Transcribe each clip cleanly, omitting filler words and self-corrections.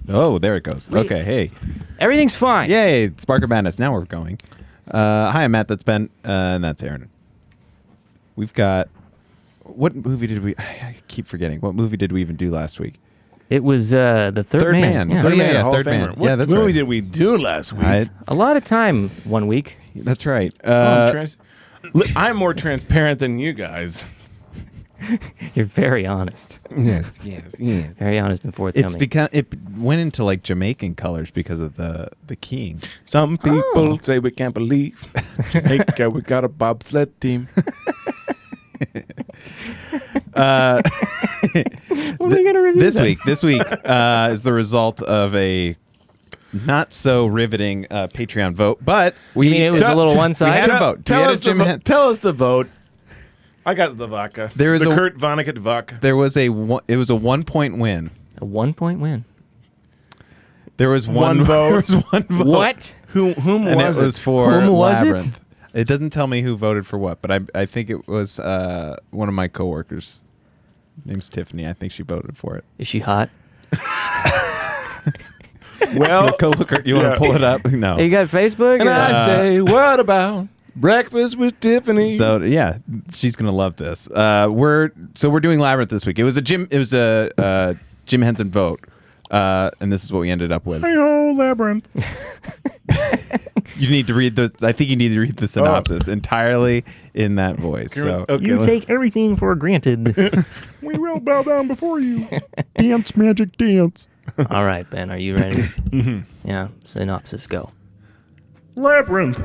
Oh, there it goes. Okay, hey. Everything's fine. Yay, Spark of Madness. Now we're going. Hi, I'm Matt. That's Ben. And that's Aaron. We've got... What movie did we... I keep forgetting. What movie did we even do last week? It was The Third Man. Yeah. Third Man, yeah, Hall Third of Famer. Man. What Yeah, that's movie right. did we do last week? A lot of time one week. That's right. I'm more transparent than you guys. You're very honest. Yes. Very honest and forthcoming. It's because it went into like Jamaican colors because of the keying. Some people say we can't believe Jamaica, we got a bobsled team. When are we going to review This that? week is the result of a not so riveting Patreon vote, but we You mean it was a little one-sided? We had a vote. Tell We had us, a Jim tell us the vote. I got the vodka. There was the a- Kurt Vonnegut vodka. There was it was a 1-point win. A 1-point win. There was one vote. There was one vote. What? Whom And was it was for Whom was it? Labyrinth. It doesn't tell me who voted for what, but I think it was one of my coworkers. Name's Tiffany. I think she voted for it. Is she hot? Well, Go look her. You want yeah. to pull it up? No. Hey, you got Facebook? and I say, what about breakfast with Tiffany? So yeah, she's gonna love this. We're doing Labyrinth this week. It was a Jim Henson vote, and this is what we ended up with. Hey-oh, Labyrinth. You need to read I think you need to read the synopsis entirely in that voice. So Okay, let's- everything for granted. we will bow down before you. Dance, magic, dance. All right, Ben, are you ready? Yeah, synopsis, go. Labyrinth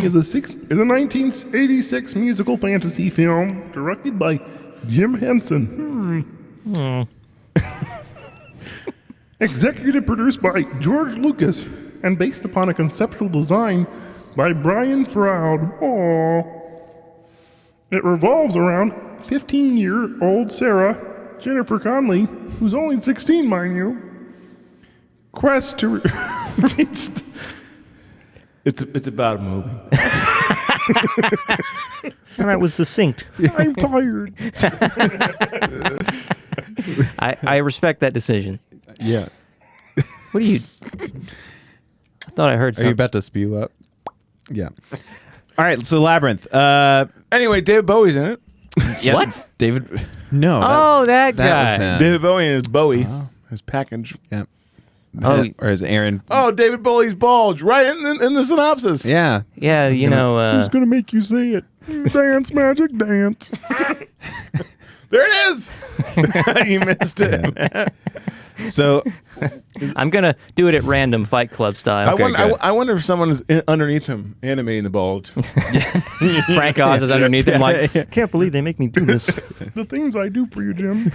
is a 1986 musical fantasy film directed by Jim Henson. Executive produced by George Lucas and based upon a conceptual design by Brian Froud. Aww. It revolves around 15-year-old Sarah, Jennifer Connelly, who's only 16, mind you, quest to reach... It's about a movie. All right, was succinct. I'm tired. I respect that decision. yeah, What do you... I thought I heard are you something. about to spew up? Yeah. All right. So Labyrinth. Anyway, David Bowie's in it. Yeah, What? David? No. Oh, that that was guy. him. David Bowie and his Bowie. His package. Yeah. Oh. Or is Aaron? Oh, David Bowie's bulge, right in the synopsis. Yeah. Yeah, you know... Who's gonna make you say it? Dance, magic, dance. There it is. You missed it. Yeah. So I'm going to do it at random, Fight Club style. Okay, good. I wonder if someone is underneath him animating the bulge. Frank Oz is underneath him like, can't believe they make me do this. The things I do for you, Jim.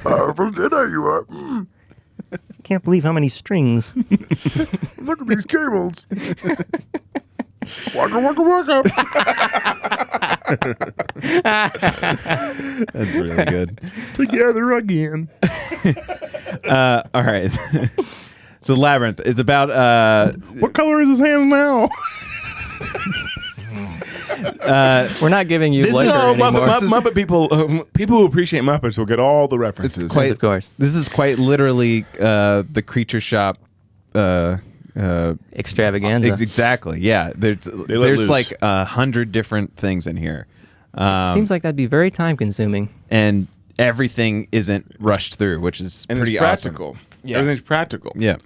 Powerful Jedi you are. Can't believe how many strings. Look at these cables. Waka waka waka. that's really good. Together again. All right. So Labyrinth. It's about What color is his hand now? We're not giving you This pleasure is- anymore. Muppet people who appreciate Muppets will get all the references. It's quite- Of course. This is quite literally the creature shop. Extravaganza. Exactly. Yeah. There's loose. like 100 different things in here. Seems like that'd be very time consuming. And everything isn't rushed through, which is and pretty it's practical. awesome. Yeah. Everything's practical. Yeah.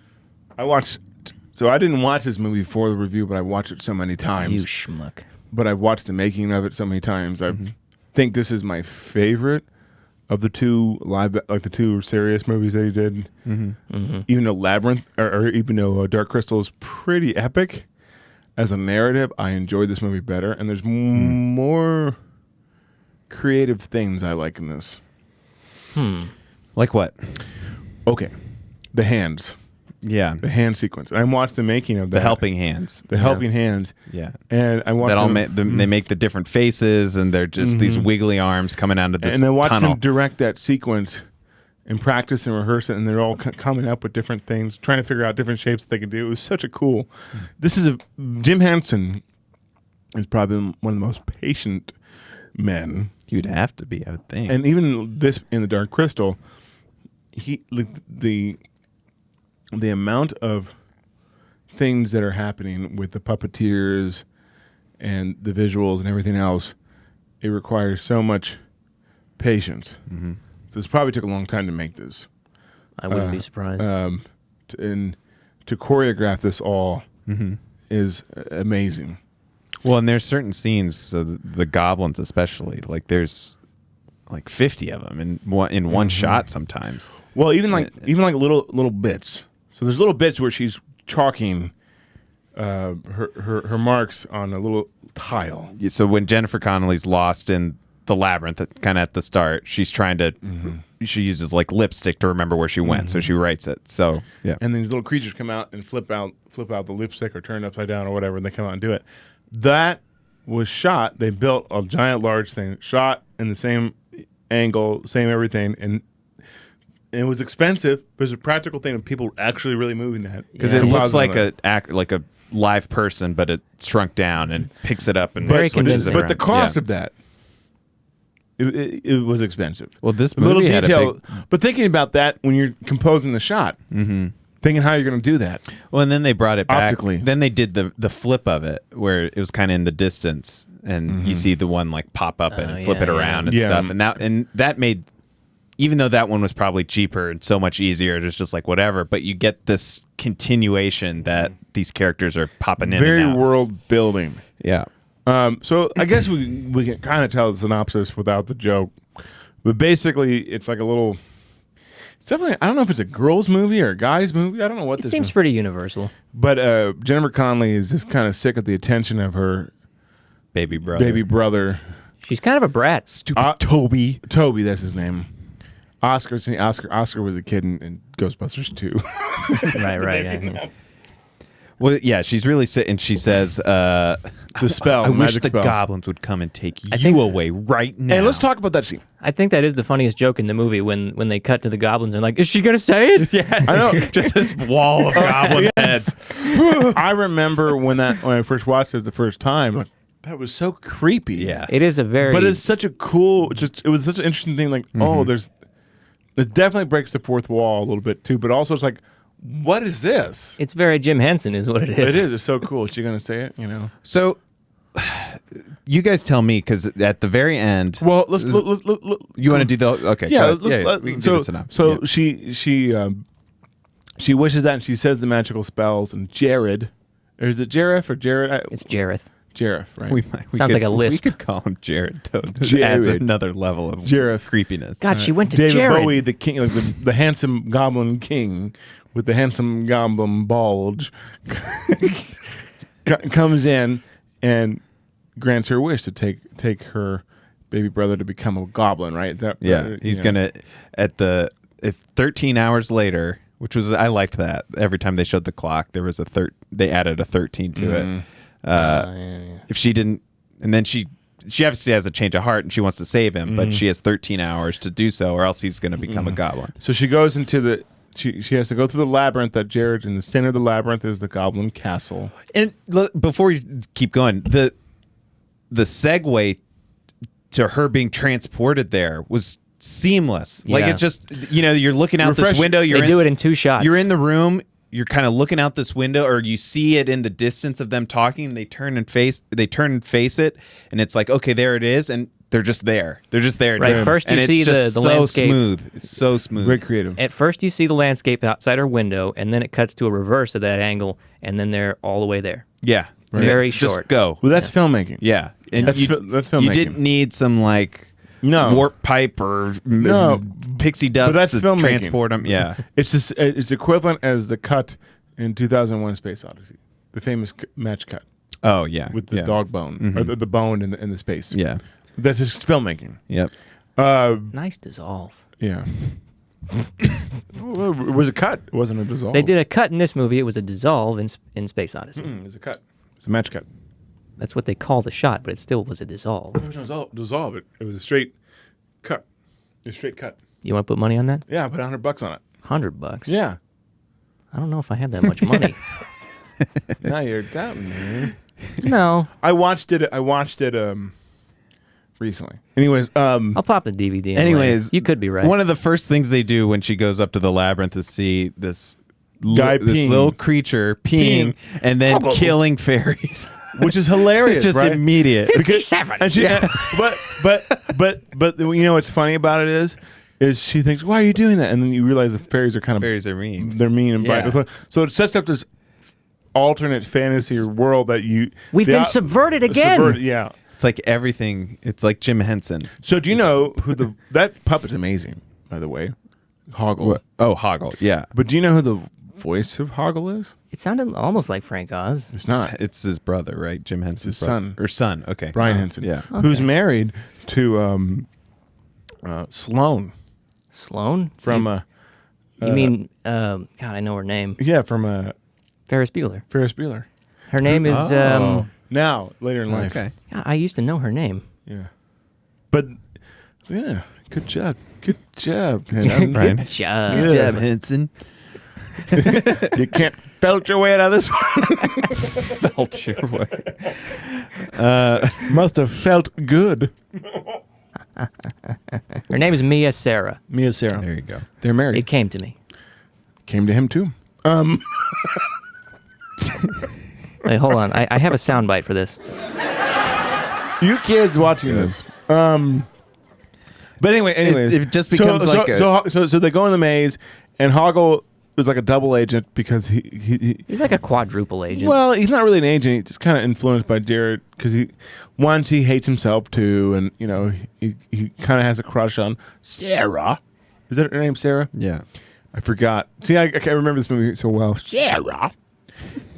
I watched. So I didn't watch this movie for the review, but I watched it so many times. You schmuck. But I've watched the making of it so many times. I think this is my favorite of the two the two serious movies they did. Even though Labyrinth, or even though Dark Crystal is pretty epic as a narrative, I enjoyed this movie better. And there's more creative things I like in this. Like what? Okay, the hands, Yeah. the hand sequence. And I watched the making of that. The helping hands. the helping hands. Yeah. And I watched That all them- they make the different faces, and they're just these wiggly arms coming out of this and I watched tunnel. him direct that sequence and practice and rehearse it, and they're all coming up with different things, trying to figure out different shapes that they can do. It was such a cool. This is Jim Henson is probably one of the most patient men. You'd have to be, I would think. And even this in the Dark Crystal, the amount of things that are happening with the puppeteers and the visuals and everything else, it requires so much patience. Mm-hmm. So it's probably took a long time to make this. I wouldn't be surprised. To choreograph this all is amazing. Well, and there's certain scenes, so the goblins especially, like there's like 50 of them in one shot sometimes. Well, even like little bits. So there's little bits where she's chalking her marks on a little tile. So when Jennifer Connelly's lost in the labyrinth, kind of at the start, she's trying to. She uses like lipstick to remember where she went, so she writes it. So yeah, And these little creatures come out and flip out the lipstick or turn it upside down or whatever, and they come out and do it. That was shot. They built a giant, large thing, shot in the same angle, same everything, and it was expensive. But it was a practical thing, and people were actually really moving that because it looks like a live person, but it shrunk down and picks it up and switches it But around. the cost of that, it was expensive. Well, this A little movie had a detail, big. but thinking about that when you're composing the shot, thinking how you're going to do that. Well, and then they brought it back. Optically. Then they did the flip of it where it was kind of in the distance, and you see the one like pop up and flip it around and Yeah. stuff, and that made. Even though that one was probably cheaper and so much easier, it's just like whatever. But you get this continuation that these characters are popping in. Very and out. world building. Yeah. So I guess we can kind of tell the synopsis without the joke, but basically it's like a little. It's definitely, I don't know if it's a girls' movie or a guy's movie. I don't know what It this seems is. pretty universal. But Jennifer Connelly is just kind of sick of the attention of her Baby brother. baby brother, She's kind of a brat. Stupid Toby. Toby. That's his name. Oscar was a kid in Ghostbusters 2. Right. Yeah. Well, yeah, she's really and she says, The spell, I the wish magic the spell. goblins would come and take you think- away right now. Hey, let's talk about that scene. I think that is the funniest joke in the movie when they cut to the goblins and like, is she gonna say it? Yeah, I know. just this wall of goblin heads. I remember when I first watched it the first time, like, that was so creepy. Yeah. It is a very. But it's such a cool. It was such an interesting thing. Like, it definitely breaks the fourth wall a little bit too. But also, it's like, what is this? It's very Jim Henson, is what it is. It is. It's so cool. Is she gonna say it? You know. So, you guys tell me, because at the very end, Well, let's. you want to do the okay? Yeah. go ahead. We can do the synopsis. So Yeah. she wishes that, and she says the magical spells, and Jared, or is it Jareth or Jared? It's Jareth. Jareth, right? we Sounds like a lisp. We could call him Jared, though. It Jared. adds another level of Jareth. creepiness. God, she went to David Jared. Bowie, the king, like the handsome goblin king with the handsome goblin bulge, comes in and grants her wish to take her baby brother to become a goblin. Right? He's gonna if 13 hours later, which was I liked that. Every time they showed the clock, there was they added a 13 to it. If she didn't, and then she obviously has a change of heart and she wants to save him, but she has 13 hours to do so, or else he's going to become a goblin. So she goes into she has to go through the labyrinth that Jared, in the center of the labyrinth is the goblin castle. And before we keep going, the segue to her being transported there was seamless. Like Yeah. it just, you're looking out this window. They do it in 2 shots. You're in the room. You're kind of looking out this window, or you see it in the distance of them talking. They turn and face it, and it's like, okay, there it is, and they're just there. They're just there. Right, dude. first you and see it's just the so landscape. smooth. It's so smooth. Very creative. At first, you see the landscape outside her window, and then it cuts to a reverse of that angle, and then they're all the way there. Yeah, Very Just short. go. Well, that's filmmaking. Yeah, and That's you filmmaking. didn't need some like No. warp pipe or No. pixie dust But that's to filmmaking. transport them. Yeah, It's equivalent as the cut in 2001: Space Odyssey, the famous match cut oh yeah, with the yeah. dog bone or the bone in the space. Yeah, That's just filmmaking. yep. Nice dissolve. Yeah. Well, it was a cut. It wasn't a dissolve. They did a cut in this movie. It was a dissolve in Space Odyssey. It was a cut. It's a match cut. That's what they call the shot, but it still was a dissolve. It was a dissolve. It was a straight cut. A straight cut. You want to put money on that? Yeah, I put $100 on it. $100. Yeah. I don't know if I had that much money. Now you're doubting me. No. I watched it recently. Anyways, I'll pop the DVD. In Anyways, later. You could be right. One of the first things they do when she goes up to the labyrinth is see this Guy this peeing. little creature peeing and then killing fairies. which is hilarious, Just right? immediate. 57. And she, but you know what's funny about it is she thinks, why are you doing that? And then you realize the fairies are kind of Fairies are mean. they're mean and Yeah. bright. So it sets up this alternate fantasy world that We've been subverted again. Yeah. It's like everything. It's like Jim Henson. So do you know who that puppet's amazing, by the way, Hoggle. Oh, Hoggle. Yeah. But do you know who the voice of Hoggle is? It sounded almost like Frank Oz. It's not. It's his brother, right? Jim Henson's his brother. son. Or son. Okay. Brian Henson. Yeah. Who's married to Sloane Sloane? from You mean, God, I know her name. from Ferris Bueller. Ferris Bueller. Her name is, Now, later in life. Okay. God, I used to know her name. Yeah. But yeah, good job. Good job, Henson. Brian. Good job. Good job, Henson. You can't felt your way out of this one. Felt your way. Must have felt good. Her name is Mia Sarah. Mia Sarah. There you go. They're married. It came to me. Came to him too. Wait, hold on. I have a soundbite for this. You kids watching this. But anyways, it just becomes so they go in the maze, and Hoggle is like a double agent because he He's like a quadruple agent. well, he's not really an agent. He's just kind of influenced by Jared because he hates himself too, and you know he kind of has a crush on Sarah. Is that her name, Sarah? Yeah. I forgot. See, I can't remember this movie so well. Sarah.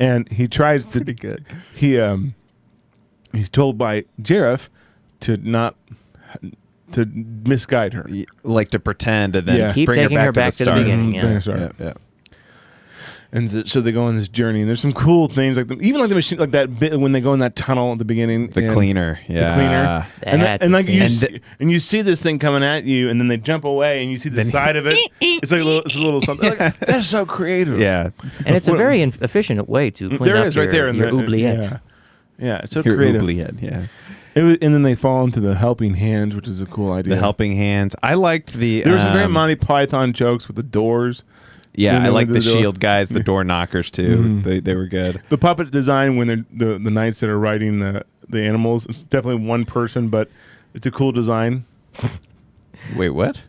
And he tries to. Pretty good. He's told by Jareth to misguide her. Like to pretend and then Yeah. Keep bring taking her her back to the start. beginning. Bring her Yeah. start. Yeah, yeah. And so they go on this journey, and there's some cool things like even like the machine, like that bit when they go in that tunnel at the beginning. The and cleaner. Yeah. The cleaner. That's And like insane. you see this thing coming at you, and then they jump away, and you see the side of it. It's like it's a little something. Like, that's so creative. Yeah. And it's a very efficient way to clean There up is your, right there in your the oubliette. Yeah, it's so Your creative. oubliette, yeah. And then they fall into the helping hands, which is a cool idea. The helping hands. I liked the. There were some very Monty Python jokes with the doors. Yeah, You know, I like the the door- shield guys, the door knockers too. They were good. The puppet design when they're the knights that are riding the animals. It's definitely one person, but it's a cool design. Wait, what?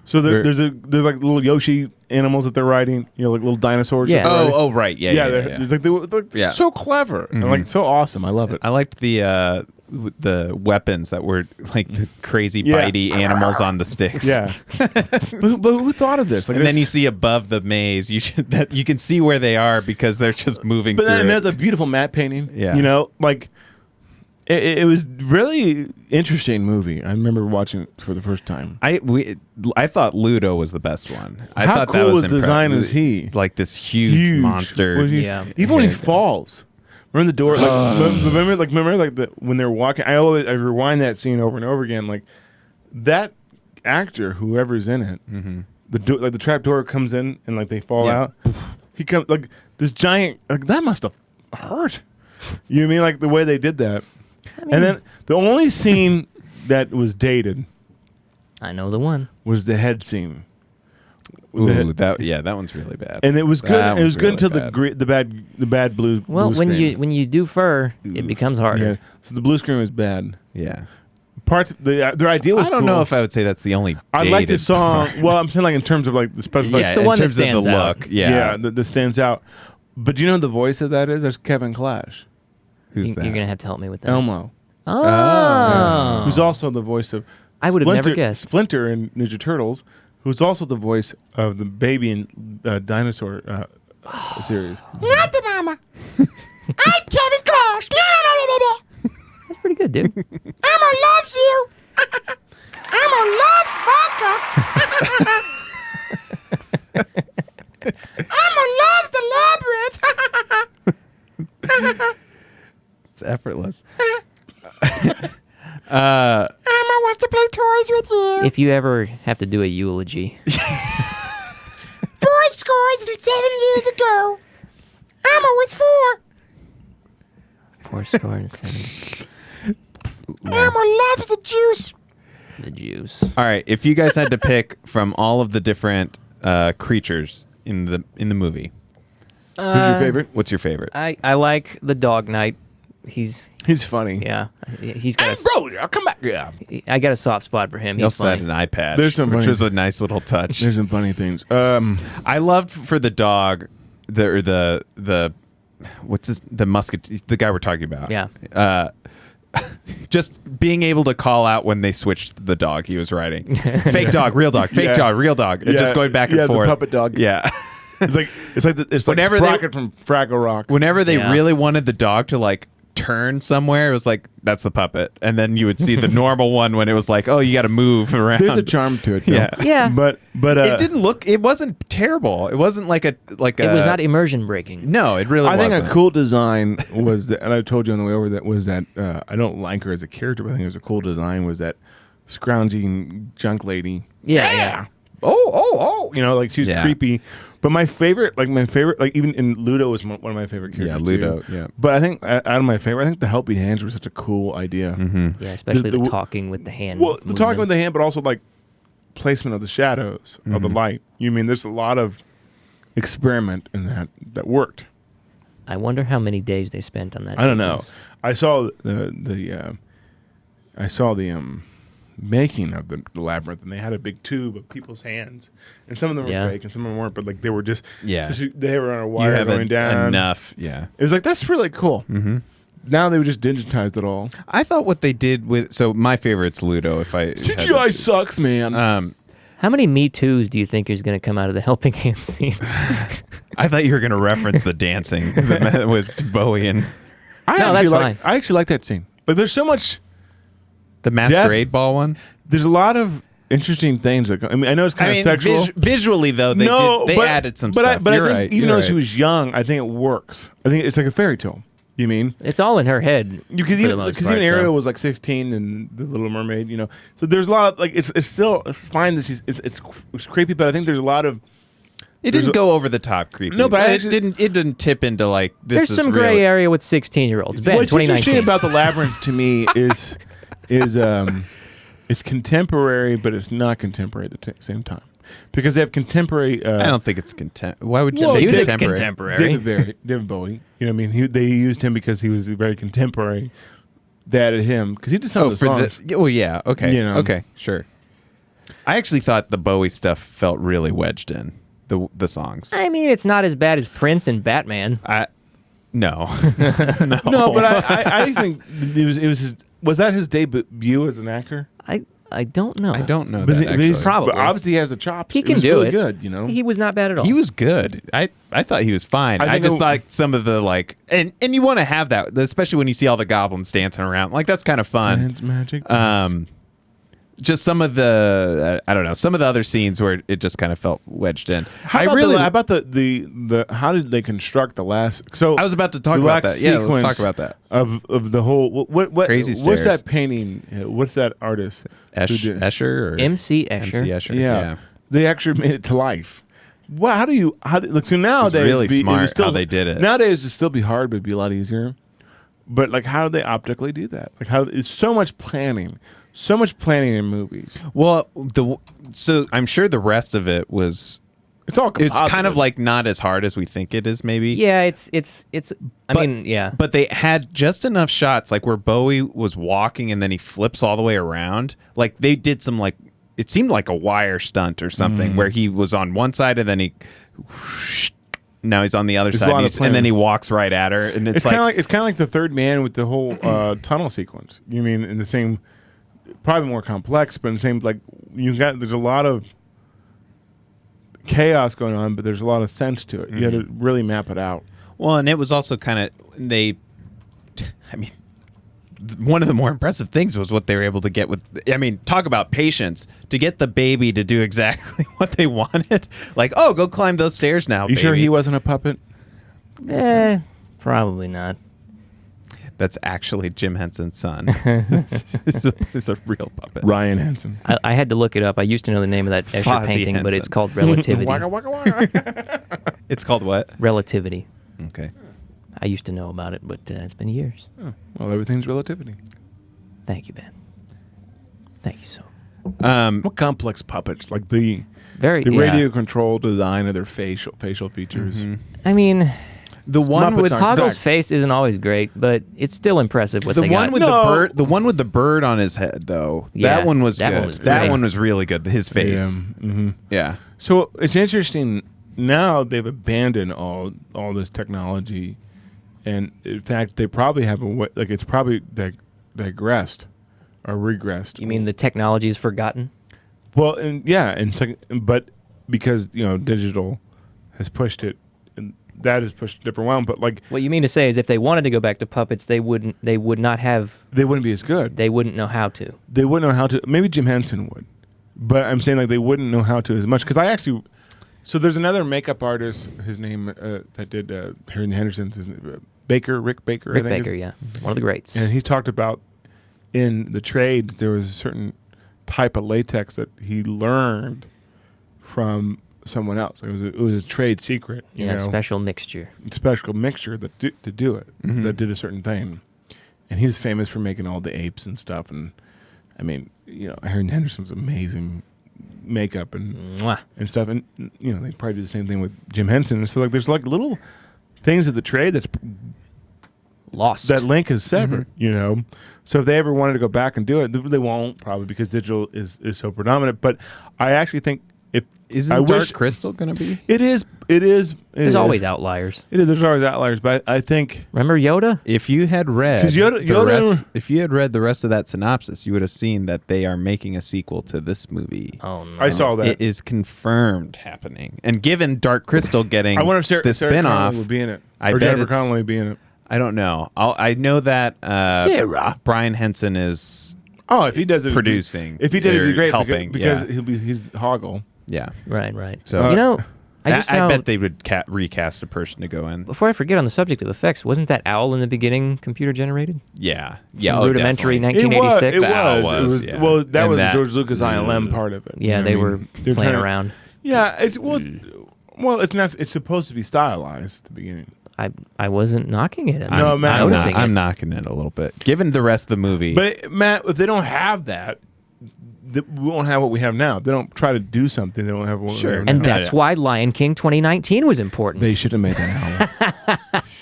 So They're- there's like little Yoshi animals that they're riding. You know, like little dinosaurs. Yeah. that they're riding. Oh, right. Yeah, yeah. It's like they're Yeah. so clever and like so awesome. I love it. I liked the weapons that were like the crazy Yeah. bitey animals on the sticks. Yeah, but who thought of this? Like And then this- you see above the maze, you can see where they are because they're just moving But through then it. there's a beautiful matte painting. Yeah. You know, like it was really interesting movie. I remember watching it for the first time. I thought Ludo was the best one. I How thought cool that was a design is he? It's like this huge monster. Was he- Yeah. Even when he Yeah. falls. Remember the door? Like, remember when they're walking. I rewind that scene over and over again. Like that actor, whoever's in it, the trap door comes in and like they fall Yeah. out. He comes like this giant. Like that must have hurt. You know what I mean? Like the way they did that. And then the only scene that was dated I know the one. was the head scene. Ooh, that one's really bad. And it was good. That It was one's good until really the bad blue. Well, blue when screen. you do fur, it becomes harder. Yeah. So the blue screen was bad. Yeah. Their idea was I don't cool. know if I would say that's the only. I like the dated song. part. Well, I'm saying like in terms of like the special. Yeah, effects. the in one that terms of stands the out. look. Yeah. that stands out. But do you know who the voice of that is? That's Kevin Clash, Who's that? You're gonna have to help me with that. Elmo, Oh, who's also the voice of. I would have never guessed. Splinter in Ninja Turtles, who's also the voice of the baby in Dinosaur series. Not the mama. I'm Kevin Clash. That's pretty good, dude. Elmo loves you. Elmo loves vodka. Elmo loves the labyrinth. It's effortless. Elmo wants to play toys with you. If you ever have to do a eulogy, 4 scores and 7 years ago, Elmo was 4. 4 score and 7. Elmer loves the juice. The juice. All right, if you guys had to pick from all of the different creatures in the movie, Who's your favorite? what's your favorite? I like the Dog Knight. He's funny. yeah. He's got Bro, come back. Yeah. I got a soft spot for him. He He's also had funny. an eye patch, There's some which funny- was a nice little touch. There's some funny things. I loved for the dog, the musket, the guy we're talking about. Yeah. Just being able to call out when they switched the dog he was riding. Fake dog, real dog, fake Yeah. dog, real dog. And Yeah, just going back and yeah, the forth. puppet dog. Yeah. It's like Whenever Sprocket from Fraggle Rock. Whenever they Yeah. really wanted the dog to like turn somewhere, it was like, that's the puppet. And then you would see the normal one when it was like, oh, you got to move around. There's a charm to it. Though. Yeah. Yeah. But It wasn't terrible. It wasn't like It was not immersion breaking. No, it really I wasn't. think a cool design was that, and I told you on the way over that was that I don't like her as a character, but I think it was a cool design. Was that scrounging junk lady? Yeah. Oh, you know, like she's Yeah. creepy. But my favorite, like even in Ludo was one of my favorite characters. Yeah, Ludo, too. yeah. But I think out of my favorite, I think the helping hands were such a cool idea. Mm-hmm. Yeah, especially the The- talking with the hand. Well, the talking with the movements. hand, but also like placement of the shadows of the light. You mean there's a lot of experiment in that worked. I wonder how many days they spent on that. I don't know. sequence. I saw the making of the labyrinth, and they had a big tube of people's hands, and some of them were Yeah. fake, and some of them weren't. But like they were just Yeah. they were on a You wire have going down. enough. Yeah. It was like that's really cool. Mm-hmm. Now they just digitized it all. I thought what they did with, so my favorite's Ludo. If I had to CGI choose. sucks, man. How many Me Too's do you think is going to come out of the helping hand scene? I thought you were going to reference the dancing with Bowie and No, that's fine. I actually like that scene. But there's so much. the masquerade ball one. There's a lot of interesting things. That I mean, I know it's kind of sexual. Visually though, they added some but stuff. But You're I think right. even You're though she right. was young, I think it works. I think it's like a fairy tale. You mean? It's all in her head. Because for the most even part, Ariel so. was like 16 and the Little Mermaid, you know. So there's a lot of like it's fine that it's creepy, but I think there's a lot of It didn't go over the top creepy. No, but I it actually- didn't tip into like this. There's is some real. gray area with 16-year-olds. Ben, what's interesting 2019. about the Labyrinth to me is it's contemporary, but it's not contemporary at the same time because they have contemporary. I don't think it's Why would you Well, say music's contemporary? contemporary. David Bowie. You know what I mean? They used him because he was very contemporary. They added him because he did some Oh, of the for songs. well, yeah, okay, You know. okay, sure. I actually thought the Bowie stuff felt really wedged in the songs. I mean, it's not as bad as Prince and Batman. No, No, but I think was that his debut as an actor? I don't know. I don't know But that. he- Actually. he's- Probably. But obviously he has the chops. He can was do really it. good, you know. He was not bad at all. He was good. I thought he was fine. I I think just it- thought some of the like, and you want to have that, especially when you see all the goblins dancing around. Like that's kind of fun. Dance magic. Just some of the I don't know, some of the other scenes where it just kind of felt wedged in. How about the how did they construct the last? So I was about to talk the about last that. Yeah, let's sequence talk about that. Of the whole what Crazy what's Stairs. that painting? What's that artist? who did- Escher or MC Escher. MC Escher. Yeah. They actually made it to life. Well, look? So nowadays, really it would smart still, how they did it. Nowadays, it'd still be hard, but it'd be a lot easier. But like, how do they optically do that? Like, how it's so much planning in movies. Well, so I'm sure the rest of it was. It's all It's kind composited. of like not as hard as we think it is, maybe. Yeah, it's. I mean, yeah. But they had just enough shots, like where Bowie was walking and then he flips all the way around. Like they did some like it seemed like a wire stunt or something, where he was on one side and then he. Now he's on the other There's a side, lot of and planning. then he walks right at her, and it's like it's kind of like the Third Man with the whole tunnel sequence. You mean in the same, probably more complex, but in the same like there's a lot of chaos going on, but there's a lot of sense to it. You had to really map it out. well, and it was also kind of I mean, one of the more impressive things was what they were able to get with. I mean, talk about patience to get the baby to do exactly what they wanted. Like, oh, go climb those stairs now. You sure baby. he wasn't a puppet? Probably not. That's actually Jim Henson's son. it's a real puppet. Ryan Henson. I had to look it up. I used to know the name of that Escher Fozzie painting, but Henson. it's called Relativity. Waka, waka, waka. It's called what? Relativity. Okay. I used to know about it, but it's been years. Well, everything's relativity. Thank you, Ben. Thank you so. What complex puppets? Like the Yeah. radio control design of their facial features. I mean, The one Muppets with aren't Hoggle's face isn't always great, but it's still impressive what the they one got. with the bird. The one with the bird on his head, though. Yeah, that one was that good. one was that great. one was really good. His face. Yeah. So it's interesting. Now they've abandoned all this technology, and in fact, they probably have it's probably digressed or regressed. You mean the technology is forgotten? Well, but because digital has pushed it, and that has pushed a different one. But like, What you mean to say is, if they wanted to go back to puppets, they wouldn't be as good. They wouldn't know how to. They wouldn't know how to. Maybe Jim Henson would, but I'm saying like they wouldn't know how to as much because I actually. So there's another makeup artist. His name that did Harry Henderson's Rick Baker. Rick I think Baker, yeah, one of the greats. And he talked about in the trades there was a certain type of latex that he learned from someone else. It was a trade secret. Special mixture. Special mixture to do it that did a certain thing, and he was famous for making all the apes and stuff. And I mean, Harry Henderson was amazing makeup and stuff, and they probably do the same thing with Jim Henson. And so like there's like little things of the trade that's Lost. that link is severed. So if they ever wanted to go back and do it, they won't probably because digital is so predominant. But I actually think Isn't Dark Crystal going to be? it is. There's always outliers. It is. There's always outliers, but I think Remember Yoda? If you had read 'Cause Yoda- if you had read the rest of that synopsis, you would have seen that they are making a sequel to this movie. Oh no! I saw that. It is confirmed happening. And given Dark Crystal getting I wonder if Sarah spinoff, Connolly would be in it, I or bet Jennifer it's- Connelly would be in it. I don't know. I know that Sarah. Brian Henson is Oh, if he does it, producing. If he did, it'd be or great helping, because yeah. he's Hoggle. Yeah. Right. So I bet they would recast a person to go in. Before I forget, on the subject of effects, wasn't that owl in the beginning computer generated? Yeah. Some rudimentary definitely. 1986. It That was. was, yeah. Well, that And was that- George Lucas ILM part of it. Yeah, they were They're playing trying to- around. Yeah, it's it's not. It's supposed to be stylized at the beginning. I wasn't knocking it. No, I'm Matt, noticing I'm it. knocking it a little bit. Given the rest of the movie, But Matt, if they don't have that, we won't have what we have now. If they don't try to do something, they don't have what we have And now. that's why Lion King 2019 was important. They should have made that owl.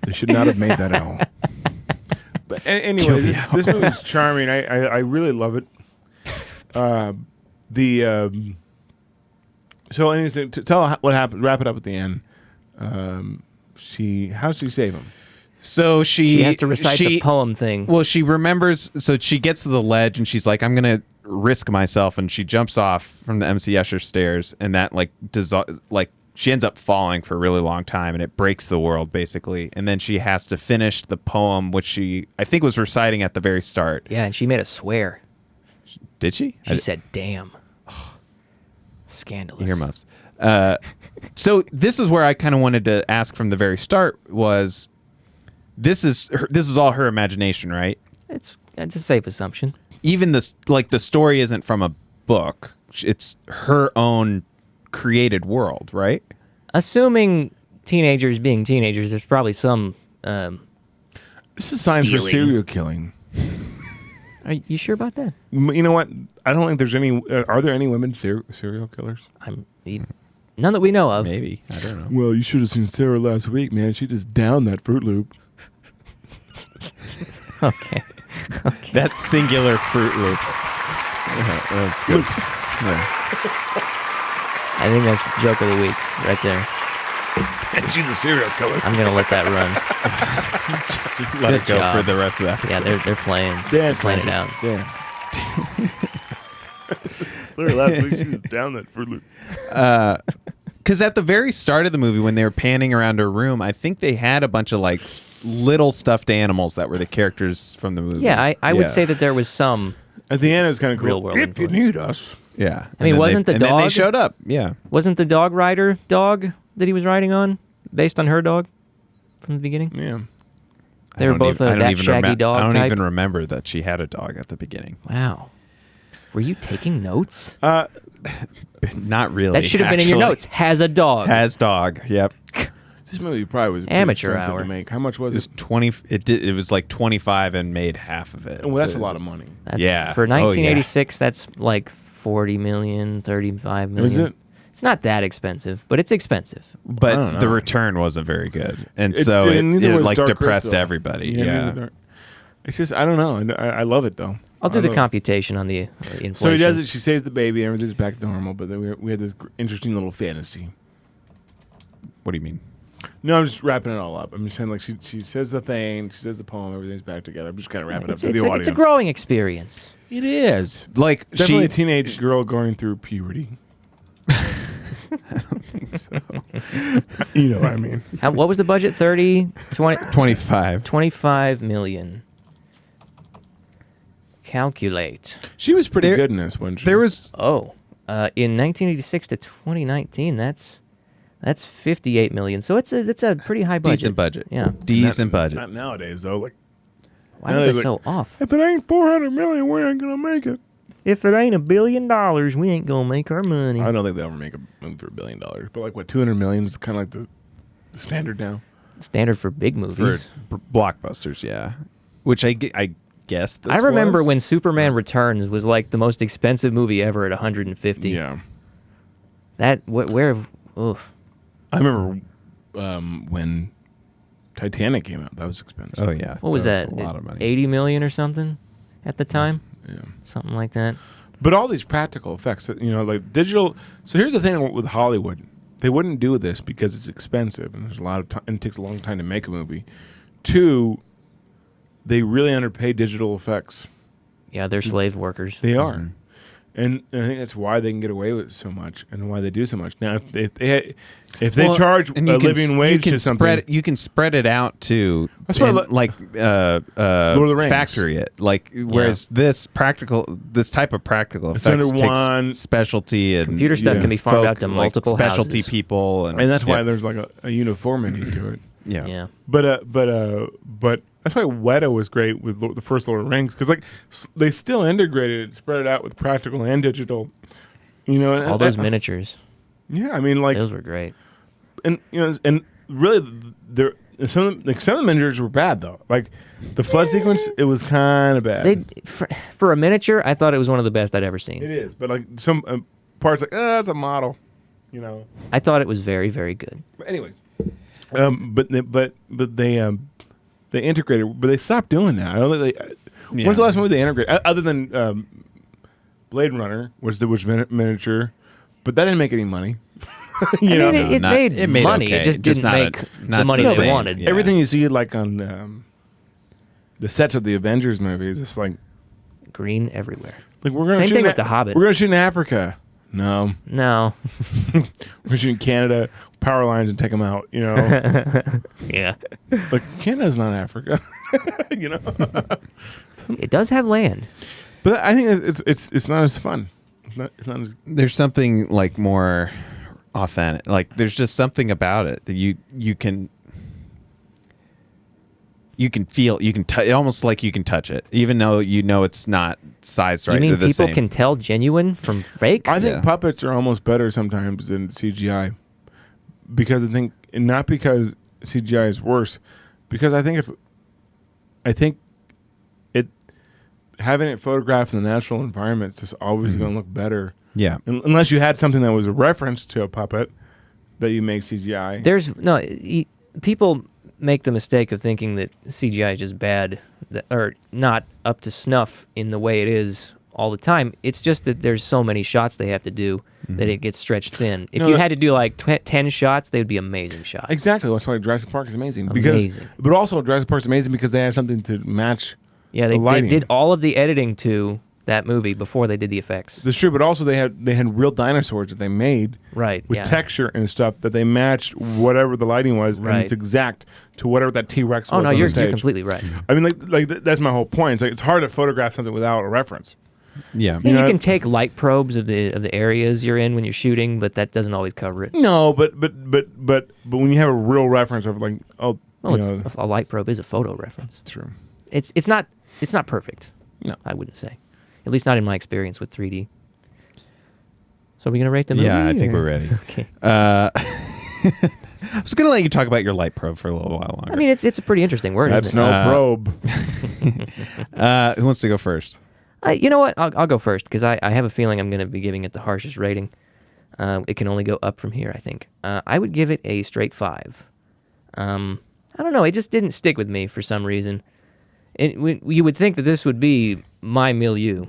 They should not have made that owl. But anyway, this movie is charming. I really love it. So anything to tell what happened? Wrap it up at the end. How does she save him? so she has to recite the poem thing. Well, she remembers. So she gets to the ledge and she's like, "I'm gonna risk myself," and she jumps off from the MC Escher stairs, and that she ends up falling for a really long time, and it breaks the world basically. And then she has to finish the poem, which I think was reciting at the very start. Yeah, and she made us swear. Did she? She said, "Damn." Scandalous. Earmuffs. So this is where I kind of wanted to ask from the very start was, this is all her imagination, right? It's a safe assumption. Even the story isn't from a book. It's her own created world, right? Assuming teenagers being teenagers, there's probably some. This is signs for Stealing. serial killing. Are you sure about that? You know what? I don't think there's any. Are there any women serial killers? None that we know of. Maybe. I don't know. Well, you should have seen Sarah last week, man. She just downed that Fruit Loop. Okay. That singular Fruit Loop. That's good. Loops. Yeah. I think that's joke of the week right there. And she's a serial killer. I'm gonna let that run. Let Good it go job. for the rest of the episode. Yeah, they're playing. They're playing it out. Dance. Sarah last week she was down that Fruit Loop. Because at the very start of the movie, when they were panning around her room, I think they had a bunch of little stuffed animals that were the characters from the movie. Yeah, I would say that there was some. At the end, it was kind of cool. Real world If you influence. need us. Yeah. I mean, wasn't the and then they dog- showed up. Yeah. Wasn't the dog rider dog that he was riding on based on her dog from the beginning? Yeah. They were both that shaggy dog I don't type. even remember that she had a dog at the beginning. Wow. Were you taking notes? Not really. That should have been in your actually. notes. Has a dog. Has dog. Yep. This movie probably was Amateur expensive hour. to make. How much was It was it? 20. It was like 25 and made half of it. Well, that's So a it's- lot of money. That's, Yeah. For Oh, yeah. 1986, that's like 40 million, 35 million. Is it? It's not that expensive, but it's expensive. I don't But know. the return wasn't very good, and so it neither was like Dark depressed Crystal. everybody. neither Yeah. Dark- It's just I don't know. And I love it though. I'll do I the love it. computation on the inflation. So he does it. She saves the baby. Everything's back to normal. But then we had this interesting little fantasy. What do you mean? No, I'm just wrapping it all up. I'm just saying, like, she says the thing, she says the poem, everything's back together. I'm just kind of wrapping it up It's, for it's, the a, audience. it's a growing experience. It is. Like Definitely she a teenage girl going through puberty. You know what I mean? What was the budget? 30, 20, 25. 25 million. Calculate. She was pretty There- good in this, wasn't she? There was Oh, in 1986 to 2019, that's 58 million. So it's a pretty high budget. decent budget. Yeah. Decent budget. Not nowadays, though. Like, Why No, was I like- so off? if it ain't 400 million, we ain't gonna make it. If it ain't $1 billion, we ain't gonna make our money. I don't think they'll ever make a movie for $1 billion. But like, what, 200 million is kind of like the standard now. Standard for big For movies. blockbusters, yeah. Which I guess this I remember was. when Superman Returns was like the most expensive movie ever at 150. Yeah. That where? Oof. I remember when Titanic came out. That was expensive. Oh yeah. What was that? A lot of money. 80 million or something at the time. Yeah. Something like that. But all these practical effects, like digital. So here's the thing with Hollywood: they wouldn't do this because it's expensive and there's a lot of time, and it takes a long time to make a movie. Two, they really underpay digital effects. Yeah, they're slave workers. They are, and I think that's why they can get away with so much and why they do so much. Now, if they Well, charge a and you can living wage you can to something, spread you can spread it out to That's why I and, like of the Rings. factory it like whereas this type of practical It's effects under takes one- specialty and Computer stuff can be farmed out to multiple specialty houses. people and that's why yeah. there's like a uniformity to it. yeah. Yeah. But that's why Weta was great with the first Lord of the Rings because like they still integrated it, spread it out with practical and digital. And All those miniatures. Yeah, I mean, like, Those were great. and really, some of the miniatures were bad though. Like the flood sequence, it was kind of bad. For a miniature, I thought it was one of the best I'd ever seen. It is, but like some parts, like that's a model. I thought it was very, very good. But anyways, but they integrated, but they stopped doing that. I don't think they. Yeah. When's the last movie they integrated? Other than Blade Runner, which miniature, but that didn't make any money. It not- made it made money. okay, It just just didn't not make not the money the they same. wanted. Yeah. Everything you see like on the sets of the Avengers movies, it's like Green everywhere. we're gonna Same shoot thing in with The Hobbit. We're gonna shoot in Africa. No, No. we're gonna shoot in Canada. Power lines and take them out. Yeah. Like Canada's not Africa. It does have land. But I think it's not as fun. It's not as There's something like more authentic. Like there's just something about it that you can feel, almost like you can touch it, even though it's not sized right. You mean They're the people same. can tell genuine from fake? I think Yeah. puppets are almost better sometimes than CGI, because and not because CGI is worse, because I think it having it photographed in the natural environment is just always going to look better. Yeah. Unless you had something that was a reference to a puppet that you make CGI. People make the mistake of thinking that CGI is just bad or not up to snuff in the way it is all the time. It's just that there's so many shots they have to do that it gets stretched thin. If you had to do like 10 shots, they would be amazing shots. Exactly. That's why Jurassic Park is amazing. Amazing. But also Jurassic Park is amazing because they have something to match. Yeah, the they lighting. did all of the editing to that movie before they did the effects. That's true, but also they had real dinosaurs that they made Right. with yeah. texture and stuff that they matched whatever the lighting was, Right. and it's exact to whatever that T-Rex was. Oh no, on you're the stage. completely right. I mean, that's my whole point. It's like it's hard to photograph something without a reference. Yeah. I mean, know- you can take light probes of the areas you're in when you're shooting, but that doesn't always cover it. No, but when you have a real reference of like, Well, a light probe is a photo reference. true. It's not perfect. No. I wouldn't say. At least not in my experience with 3D. So are we gonna rate the movie? Yeah, I think or- we're ready. Okay. I was gonna let you talk about your light probe for a little while longer. I mean, it's a pretty interesting word. That's isn't it? no probe. Who wants to go first? You know what? I'll go first because I have a feeling I'm going to be giving it the harshest rating. It can only go up from here, I think. I would give it a straight 5. I don't know. It just didn't stick with me for some reason. You would think that this would be my milieu.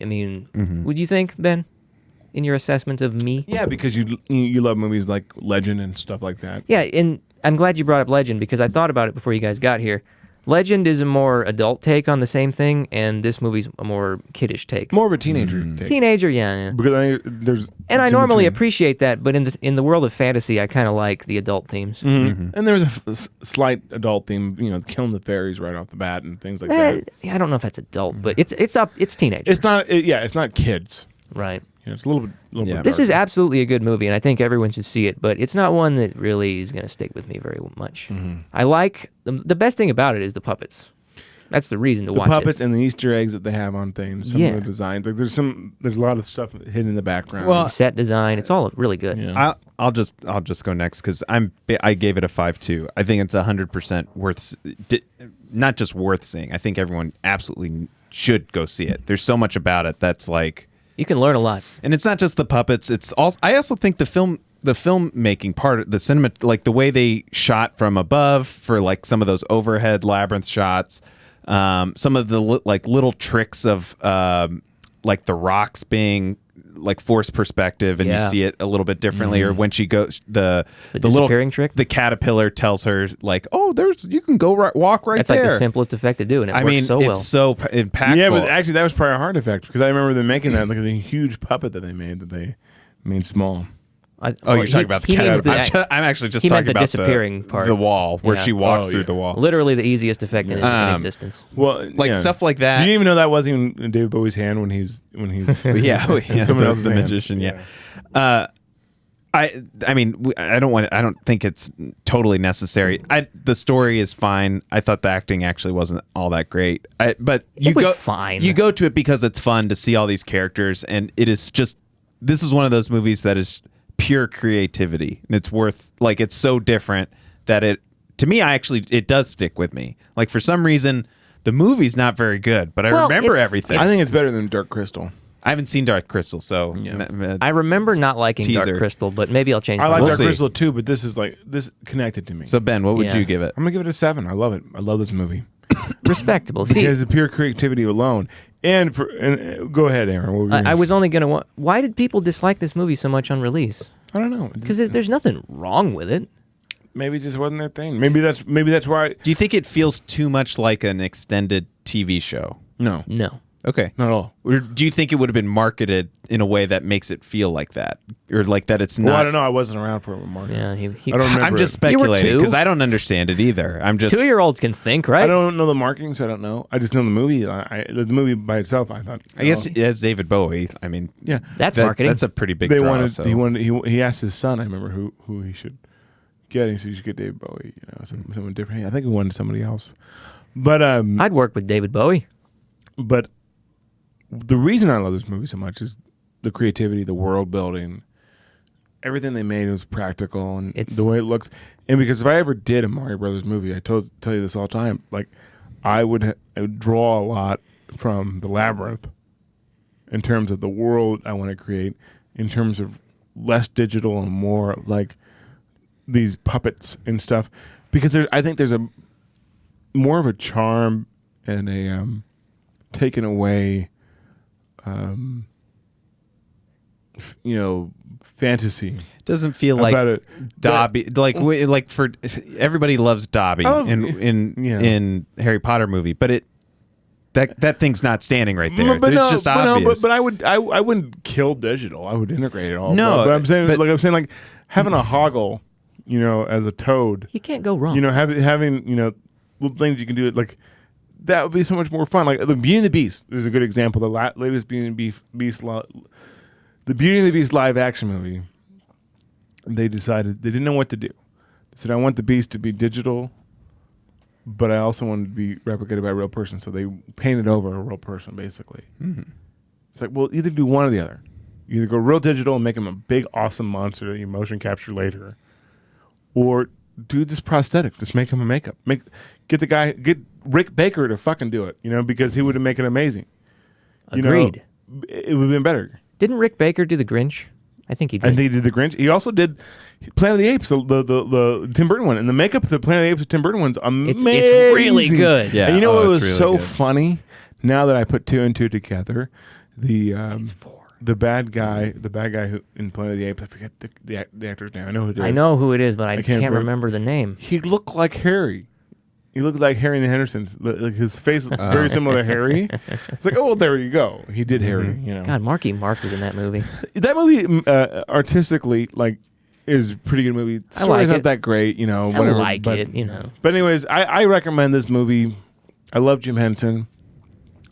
I mean, would you think, Ben, in your assessment of me? Yeah, because you love movies like Legend and stuff like that. Yeah, and I'm glad you brought up Legend because I thought about it before you guys got here. Legend is a more adult take on the same thing, and this movie's a more kiddish take. More of a teenager take. Teenager, yeah. Because there's And I normally appreciate that, but in the world of fantasy, I kind of like the adult themes. And there's a slight adult theme, killing the fairies right off the bat and things like that. I don't know if that's adult, but it's teenager. It's not. It's not kids. Right. It's a little bit. This is darker. absolutely a good movie, and I think everyone should see it, but it's not one that really is going to stick with me very much. I like the best thing about it is the puppets. That's the reason to watch it. The puppets and the Easter eggs that they have on things. Some of the designs. Like there's a lot of stuff hidden in the background. Well, set design, it's all really good. Yeah. I'll just go next because I gave it a 5.2. I think it's 100% worth, not just worth seeing. I think everyone absolutely should go see it. There's so much about it that's like. You can learn a lot. And it's not just the puppets. It's also, I also think the filmmaking part, the cinema, like the way they shot from above for like some of those overhead labyrinth shots, some of the like little tricks of like the rocks being like forced perspective and you see it a little bit differently, or when she goes the disappearing trick, the caterpillar tells her like, oh, you can go walk right that's there. That's like the simplest effect to do, and it works so well. It's so impactful. Yeah, but actually that was probably a hard effect because I remember them making that like a huge puppet that they made small. You're talking about the caterpillar. I'm actually just talking about the disappearing part, the wall where she walks through the wall. Literally the easiest effect in existence. Well, like stuff like that. Did you even know that wasn't even David Bowie's hand when he's someone else's magician? Yeah. I mean, I don't think it's totally necessary. The story is fine. I thought the acting actually wasn't all that great. But you go fine. You go to it because it's fun to see all these characters, and it is just. This is one of those movies that is pure creativity, and it's worth it's so different that it does stick with me. Like for some reason, the movie's not very good, but I remember everything. I think it's better than Dark Crystal. I haven't seen Dark Crystal, so I remember not liking Dark Crystal, but maybe I'll change. I like Dark Crystal too, but this connected to me. So Ben, what would you give it? I'm gonna give it a 7. I love it. I love this movie. Respectable. Because the pure creativity alone. And go ahead, Aaron. I was only going to... Why did people dislike this movie so much on release? I don't know. Because there's nothing wrong with it. Maybe it just wasn't their thing. Maybe that's why... Do you think it feels too much like an extended TV show? No. Okay. Not at all. Or do you think it would have been marketed in a way that makes it feel like that? Or like that it's not... Well, I don't know. I wasn't around for it. Marketed. Yeah, I don't remember. I'm just speculating because I don't understand it either. I'm just... 2-year-olds can think, right? I don't know the marketing, so I don't know. I just know the movie. The movie by itself, I thought... I guess as David Bowie, I mean... Yeah. That's marketing. That's a pretty big draw. He asked his son, I remember, who he should get. He said, you should get David Bowie. Someone different. I think he wanted somebody else. But... I'd work with David Bowie. But... The reason I love this movie so much is the creativity, the world building, everything they made was practical, and the way it looks. And because if I ever did a Mario Brothers movie, I tell you this all the time, like I would draw a lot from the Labyrinth in terms of the world I want to create, in terms of less digital and more like these puppets and stuff. Because I think there's a more of a charm and a taken away. Fantasy doesn't feel like Dobby. Like for everybody loves Dobby in Harry Potter movie, but that thing's not standing right there. It's just obvious. But I wouldn't kill digital. I would integrate it all. No, but I'm saying having a Hoggle, as a toad. You can't go wrong. Having little things you can do it like. That would be so much more fun. Like the Beauty and the Beast is a good example. The latest Beauty and the Beast, the Beauty and the Beast live action movie. They decided they didn't know what to do. They said, "I want the Beast to be digital, but I also want it to be replicated by a real person." So they painted over a real person, basically. Mm-hmm. It's like, well, either do one or the other. You either go real digital and make him a big, awesome monster that you motion capture later, or do this prosthetic. Just make him a makeup. Get Rick Baker to fucking do it. Because he would make it amazing. Agreed. It would have been better. Didn't Rick Baker do The Grinch? I think he did. I think he did The Grinch. He also did Planet of the Apes, the Tim Burton one. And the makeup of the Planet of the Apes of Tim Burton one's amazing. It's really good. Yeah. And what was really so good. funny? Now that I put two and two together, the bad guy who in Planet of the Apes, I forget the actor's name. I know who it is. I know who it is, but I can't remember. remember the name. He looked like Harry. He looked like Harry and the Hendersons. Like his face was very similar to Harry. It's like, oh, well, there you go. He did Harry. God, Marky Mark was in that movie. That movie, artistically, is a pretty good movie. The story's not that great, whatever. I like it. But anyways, I recommend this movie. I love Jim Henson.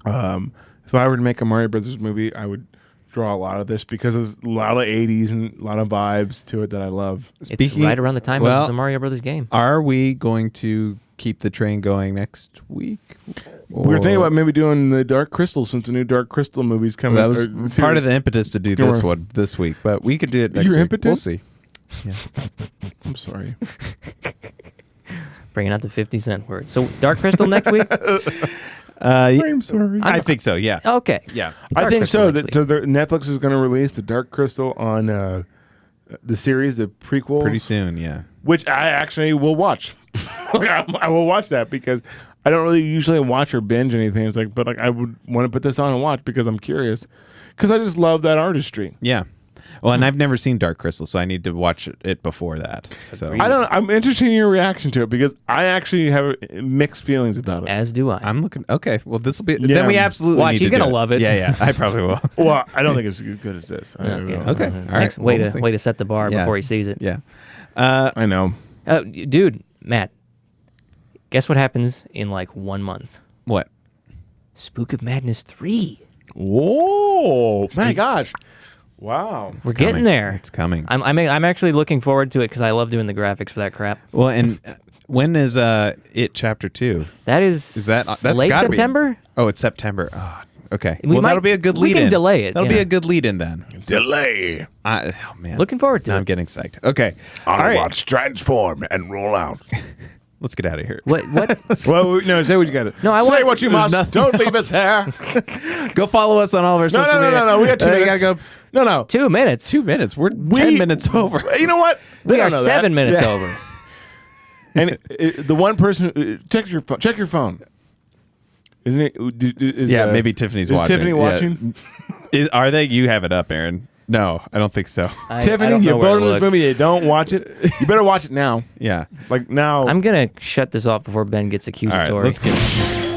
If I were to make a Mario Brothers movie, I would draw a lot of this because there's a lot of 80s and a lot of vibes to it that I love. It's right around the time of the Mario Brothers game. Are we going to keep the train going next week? We were thinking about maybe doing the Dark Crystal since the new Dark Crystal movie's coming. That was part of the impetus to do this one this week, but we could do it next Your week. impetus? We'll see. Yeah. I'm sorry. Bringing out the 50 cent word. So Dark Crystal next week? I'm sorry. I think so, yeah. Okay. Yeah. I think Crystal so. next Netflix is going to release the Dark Crystal on the series, the prequel. Pretty soon, yeah. Which I actually will watch. I will watch that because I don't really usually watch or binge anything. It's like, but I would want to put this on and watch because I'm curious. Because I just love that artistry. Yeah. Well, and I've never seen Dark Crystal, so I need to watch it before that. So I'm interested in your reaction to it because I actually have mixed feelings about it. As do I. I'm looking. Okay, well, this will be. Then we absolutely Watch, need he's to do gonna love it. Yeah, I probably will. Well, I don't think it's as good as this. Okay. Okay. All Thanks. right. Way Well, we'll see. to set the bar Yeah. before he sees it. Yeah. I know. Dude, Matt, guess what happens in 1 month? What? Spook of Madness 3. Whoa! My gosh! Wow. We're getting there. It's coming. I'm actually looking forward to it because I love doing the graphics for that crap. Well, and when is It Chapter 2? That is That's late gotta be. September? Oh, it's September. Oh, okay. We That'll be a good lead-in. We can delay it. That'll yeah. be a good lead-in then. Delay. Oh man. Looking forward to Now it. I'm getting psyched. Okay. Autobots transform and roll out. Let's get out of here. What? Well, no, say what you got to. No, I say want- what you must. nothing. Don't leave us there. Go follow us on all of our social media. No. We got 2 You minutes. gotta go. No. 2 minutes. 2 minutes. We're 10 minutes over. You know what? They We are don't know 7 that. minutes Yeah. over. And the one person, check your phone. Isn't it? Yeah, maybe Tiffany's is watching. Tiffany Yeah. watching? Are they? You have it up, Aaron. No, I don't think so. I Tiffany, don't know you're where to voting this look. movie. You don't watch it. You better watch it now. Yeah. Like now. I'm gonna shut this off before Ben gets All accusatory. right. Let's get.